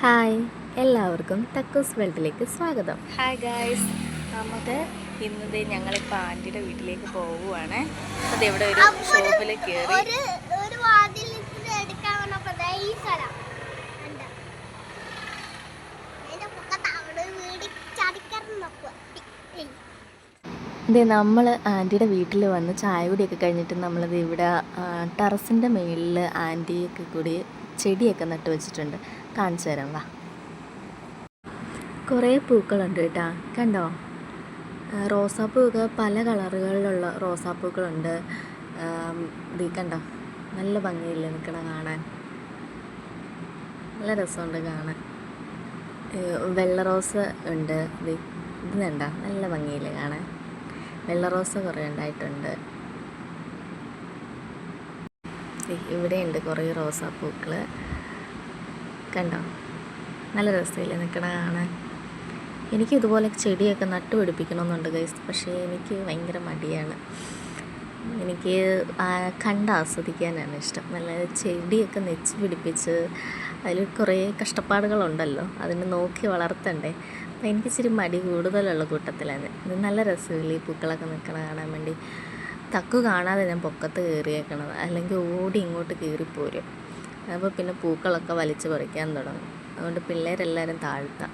Hi, എല്ലാവർക്കും തക്കൂസ് വേൾഡിലേക്ക് സ്വാഗതം. ഹായ് ഗായ്സ്, നമുക്ക് ഇന്നത്തെ ഞങ്ങളിപ്പോൾ ആൻറ്റിയുടെ വീട്ടിലേക്ക് പോവുകയാണ്. അത് ഇവിടെ ഒരു ഷോപ്പിൽ കയറി ഇതേ നമ്മൾ ആൻറ്റിയുടെ വീട്ടിൽ വന്ന് ചായ കുടിയൊക്കെ കഴിഞ്ഞിട്ട് നമ്മളത് ഇവിടെ ടെറസിൻ്റെ മുകളിൽ ആൻറ്റിയൊക്കെ കൂടി ചെടിയൊക്കെ നട്ട് വെച്ചിട്ടുണ്ട്. കാണിച്ചു തരാം, വാ. കുറേ പൂക്കളുണ്ട് കേട്ടോ, കണ്ടോ? റോസാപ്പൂവൊക്കെ പല കളറുകളിലുള്ള റോസാപ്പൂക്കളുണ്ട്. ഇത് കണ്ടോ, നല്ല ഭംഗിയില്ലേ നിൽക്കണ കാണാൻ, നല്ല രസമുണ്ട് കാണാൻ. വെള്ള റോസ് ഉണ്ട്, ഇത് കണ്ടോ, നല്ല ഭംഗിയില്ലേ കാണാൻ. വെള്ള റോസ് കുറേ ഉണ്ടായിട്ടുണ്ട്. ഇവിടെയുണ്ട് കുറേ റോസാപ്പൂക്കൾ, കണ്ടോ, നല്ല രസമില്ലേ നിൽക്കണ കാണാൻ. എനിക്ക് ഇതുപോലെ ചെടിയൊക്കെ നട്ടുപിടിപ്പിക്കണമെന്നുണ്ട് ഗൈസ്, പക്ഷേ എനിക്ക് ഭയങ്കര മടിയാണ്. എനിക്ക് കണ്ട് ആസ്വദിക്കാനാണ് ഇഷ്ടം. നല്ല ചെടിയൊക്കെ നെച്ച് പിടിപ്പിച്ച് അതിൽ കുറേ കഷ്ടപ്പാടുകളുണ്ടല്ലോ, അതിനെ നോക്കി വളർത്തണ്ടേ. അപ്പം എനിക്ക് ഇച്ചിരി മടി കൂടുതലുള്ള കൂട്ടത്തിലാണ്. ഇത് നല്ല രസമില്ല ഈ പൂക്കളൊക്കെ നിൽക്കണ കാണാൻ വേണ്ടി. തക്കു കാണാതെ ഞാൻ പൊക്കത്ത് കയറിയേക്കണത്, അല്ലെങ്കിൽ ഓടി ഇങ്ങോട്ട് കയറിപ്പോരും. അപ്പോൾ പിന്നെ പൂക്കളൊക്കെ വലിച്ച് പറിക്കാൻ തുടങ്ങും. അതുകൊണ്ട് പിള്ളേരെല്ലാവരും താഴ്ത്താം.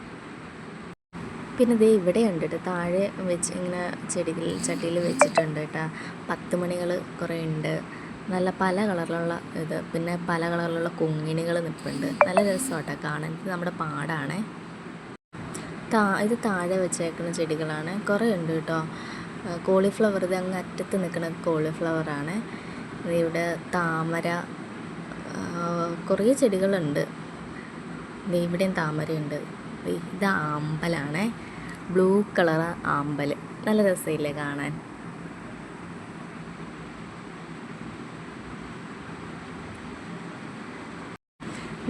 പിന്നെ ദേ ഇവിടെ ഉണ്ട് കേട്ടോ, താഴെ വെച്ച് ഇങ്ങനെ ചട്ടിയിൽ വെച്ചിട്ടുണ്ട് കേട്ടോ. 10 മണികൾ കുറേ ഉണ്ട്, നല്ല പല കളറിലുള്ള ഇത്. പിന്നെ പല കളറിലുള്ള കുങ്ങിണികൾ നിൽപ്പുണ്ട്, നല്ല രസമാട്ടോ കാണാൻ. ഇത് നമ്മുടെ പാടാണേ. ഇത് താഴെ വെച്ചേക്കുന്ന ചെടികളാണ്, കുറേ ഉണ്ട് കേട്ടോ. കോളിഫ്ലവർ, ഇത് അങ്ങ് അറ്റത്ത് നിൽക്കുന്ന കോളിഫ്ലവറാണ്. ഇവിടെ താമര, കുറേ ചെടികളുണ്ട്. ഇവിടെയും താമരയുണ്ട്. ഇത് ആമ്പലാണ്, ബ്ലൂ കളർ ആമ്പൽ, നല്ല രസമില്ലേ കാണാൻ.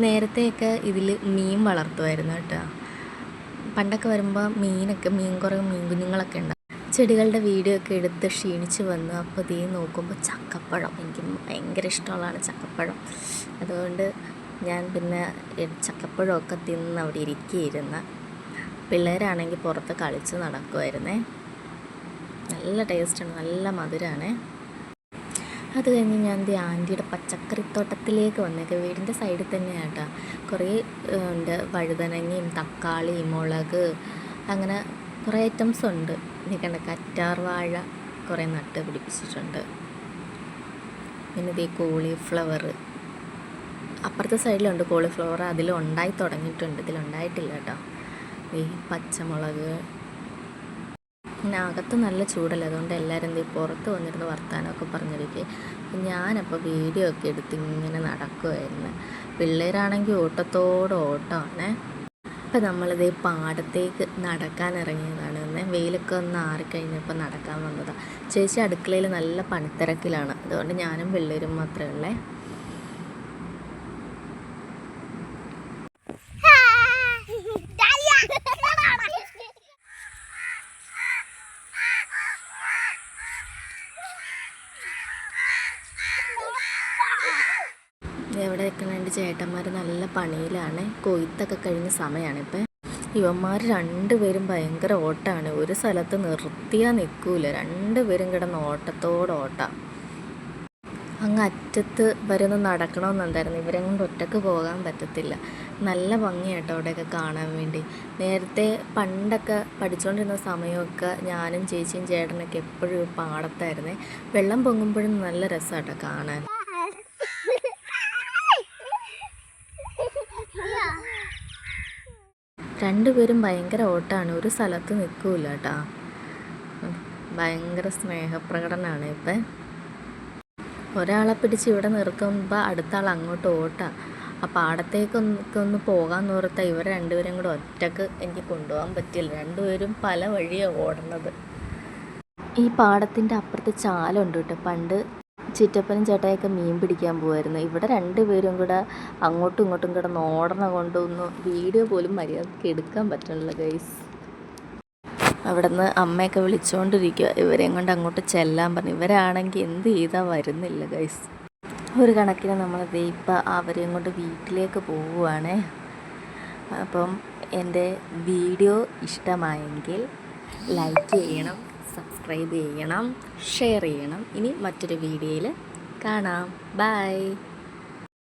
നേരത്തെയൊക്കെ ഇതിൽ മീൻ വളർത്തുമായിരുന്നു കേട്ടോ. പണ്ടൊക്കെ വരുമ്പോൾ കുറേ മീൻ കുഞ്ഞുങ്ങളൊക്കെ ഉണ്ടാവും. ചെടികളുടെ വീഡിയോ ഒക്കെ എടുത്ത് ക്ഷീണിച്ച് വന്നു. അപ്പോൾ ഇതേ നോക്കുമ്പോൾ ചക്കപ്പഴം, എനിക്ക് ഭയങ്കര ഇഷ്ടമുള്ളതാണ് ചക്കപ്പഴം. അതുകൊണ്ട് ഞാൻ പിന്നെ ചക്കപ്പഴമൊക്കെ തിന്ന് അവിടെ ഇരിക്കുകയായിരുന്നു. പിള്ളേരാണെങ്കിൽ പുറത്ത് കളിച്ച് നടക്കുമായിരുന്നേ. നല്ല ടേസ്റ്റാണ്, നല്ല മധുരമാണ്. അത് കഴിഞ്ഞ് ഞാൻ ആൻറ്റിയുടെ പച്ചക്കറിത്തോട്ടത്തിലേക്ക് വന്നേക്കാം. വീടിൻ്റെ സൈഡിൽ തന്നെയാണ് കേട്ടോ. കുറേ ഉണ്ട്, വഴുതനങ്ങയും തക്കാളിയും മുളക്, അങ്ങനെ കുറേ ഐറ്റംസ് ഉണ്ട്. കണ്ട കറ്റാർ വാഴ കുറേ നട്ട് പിടിപ്പിച്ചിട്ടുണ്ട്. പിന്നെ ഇത് കോളിഫ്ലവർ അപ്പുറത്തെ സൈഡിലുണ്ട് കോളിഫ്ലവർ, അതിലുണ്ടായി തുടങ്ങിയിട്ടുണ്ട്, ഇതിലുണ്ടായിട്ടില്ല കേട്ടോ. ഈ പച്ചമുളക്. പിന്നെ അകത്ത് നല്ല ചൂടല്ലേ, അതുകൊണ്ട് എല്ലാവരും പുറത്ത് വന്നിരുന്ന് വർത്താനമൊക്കെ പറഞ്ഞിരിക്കുക. ഞാനപ്പോൾ വീഡിയോ ഒക്കെ എടുത്ത് ഇങ്ങനെ നടക്കുമായിരുന്നു. പിള്ളേരാണെങ്കിൽ ഓട്ടമാണ്. ഇപ്പം നമ്മളിതേ പാടത്തേക്ക് നടക്കാൻ ഇറങ്ങിയതാണ്. വെയിലൊക്കെ ഒന്ന് ആറിക്കഴിഞ്ഞപ്പോൾ നടക്കാൻ വന്നതാണ്. ചേച്ചി അടുക്കളയിൽ നല്ല പണിത്തിരക്കിലാണ്, അതുകൊണ്ട് ഞാനും പിള്ളേരും മാത്രമേ ഉള്ളേ. എവിടെ നിൽക്കണ ചേട്ടന്മാർ നല്ല പണിയിലാണ്, കൊയ്ത്തൊക്കെ കഴിഞ്ഞ സമയമാണ് ഇപ്പം. ഇവന്മാർ രണ്ടുപേരും ഭയങ്കര ഓട്ടമാണ്, ഒരു സ്ഥലത്ത് നിർത്തിയാൽ നിൽക്കൂല. രണ്ടുപേരും കിടന്ന് ഓട്ടത്തോടോട്ടം. അങ്ങ് അറ്റത്ത് വരുന്ന നടക്കണമെന്നുണ്ടായിരുന്നു, ഇവരെ കൊണ്ട് ഒറ്റക്ക് പോകാൻ പറ്റത്തില്ല. നല്ല ഭംഗിയാട്ടോ അവിടെയൊക്കെ കാണാൻ വേണ്ടി. നേരത്തെ പണ്ടൊക്കെ പഠിച്ചുകൊണ്ടിരുന്ന സമയമൊക്കെ ഞാനും ചേച്ചിയും ചേട്ടനൊക്കെ എപ്പോഴും പാടത്തായിരുന്നേ. വെള്ളം പൊങ്ങുമ്പോഴും നല്ല രസമാട്ടോ കാണാൻ. രണ്ടുപേരും ഭയങ്കര ഓട്ടമാണ്, ഒരു സ്ഥലത്ത് നിൽക്കൂല കേട്ടോ. ഭയങ്കര സ്നേഹപ്രകടനമാണ്. ഇപ്പം ഒരാളെ പിടിച്ച് ഇവിടെ നിർത്തുമ്പോൾ അടുത്ത ആൾ അങ്ങോട്ട് ഓട്ടാം. ആ പാടത്തേക്കൊന്ന് പോകാൻ ഓർത്താൽ ഇവർ രണ്ടുപേരും കൂടെ ഒറ്റക്ക് എനിക്ക് കൊണ്ടുപോകാൻ പറ്റില്ല. രണ്ടുപേരും പല വഴിയാണ് ഓടുന്നത്. ഈ പാടത്തിൻ്റെ അപ്പുറത്ത് ചാലുണ്ട് കേട്ടോ. പണ്ട് ചിറ്റപ്പനും ചേട്ടായൊക്കെ മീൻ പിടിക്കാൻ പോകുമായിരുന്നു. ഇവിടെ രണ്ടുപേരും കൂടെ അങ്ങോട്ടും ഇങ്ങോട്ടും കിടന്ന് ഓടണ കൊണ്ടൊന്നും വീഡിയോ പോലും മര്യാദയ്ക്ക് എടുക്കാൻ പറ്റണില്ല ഗൈസ്. അവിടെ നിന്ന് അമ്മയൊക്കെ വിളിച്ചുകൊണ്ടിരിക്കുക, ഇവരെയും കൊണ്ട് അങ്ങോട്ട് ചെല്ലാൻ പറഞ്ഞു. ഇവരാണെങ്കിൽ എന്ത് ചെയ്താൽ വരുന്നില്ല ഗൈസ്. ഒരു കണക്കിന് നമ്മളത് ഇപ്പം അവരെയും കൊണ്ട് വീട്ടിലേക്ക് പോവുകയാണേ. അപ്പം എൻ്റെ വീഡിയോ ഇഷ്ടമായെങ്കിൽ ലൈക്ക് ചെയ്യണം, സബ്സ്ക്രൈബ് ചെയ്യണം, ഷെയർ ചെയ്യണം. ഇനി മറ്റൊരു വീഡിയോയിൽ കാണാം. ബൈ.